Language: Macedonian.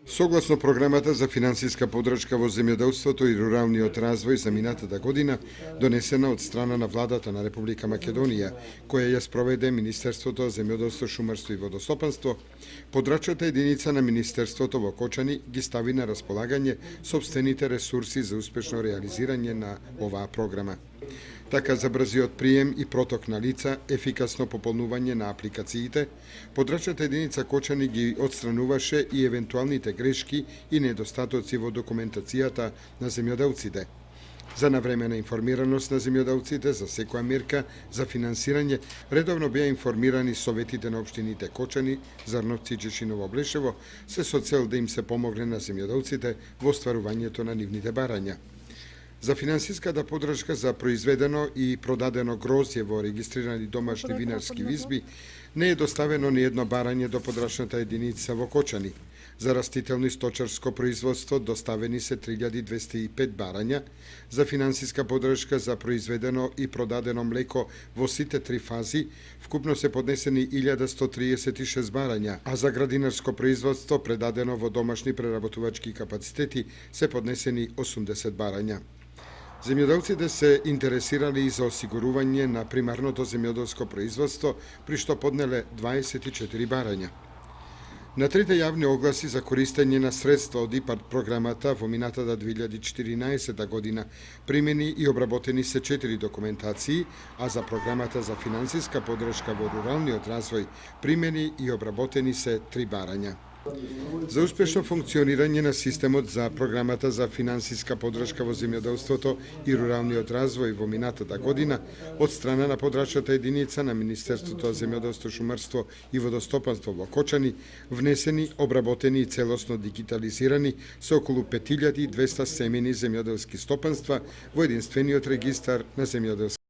Согласно програмата за финансиска подршка во земјоделството и руралниот развој за минатата година, донесена од страна на владата на Република Македонија, која ја спроведе Министерството за земјоделство, шумарство и водостопанство, подрачната единица на Министерството во Кочани ги стави на располагање сопствените ресурси за успешно реализирање на оваа програма. Така за брзиот прием и проток на лица, ефикасно пополнување на апликациите, подрачната единица Кочани ги отстрануваше и евентуалните грешки и недостатоци во документацијата на земјоделците. За навремена информираност на земјоделците за секоја мерка за финансирање, редовно беа информирани советите на општините Кочани, Зарновци и Чешиново Блешево, се со цел да им се помогне на земјоделците во остварувањето на нивните барања. За финансиската подршка за произведено и продадено грозје во регистрирани домашни винарски визби не е доставено ни едно барање до подрачната единица во Кочани. За растително и сточарско производство доставени се 3205 барања, за финансиска подршка за произведено и продадено млеко во сите три фази вкупно се поднесени 1136 барања, а за градинарско производство предадено во домашни преработувачки капацитети се поднесени 80 барања. Земјоделците се интересирали и за осигурување на примарното земјоделско производство, при што поднеле 24 барања. На трите јавни огласи за користење на средства од ИПАРД програмата во минатата 2014 година примени и обработени се 4 документации, а за програмата за финансиска подршка во руралниот развој примени и обработени се 3 барања. За успешно функционирање на системот за програмата за финансиска подршка во земјоделството и руралниот развој во минатата година, од страна на подрачната единица на Министерството за земјоделство, шумарство и водостопанство во Кочани, внесени, обработени и целосно дигитализирани се околу 5200 семени земјоделски стопанства во единствениот регистар на земјоделски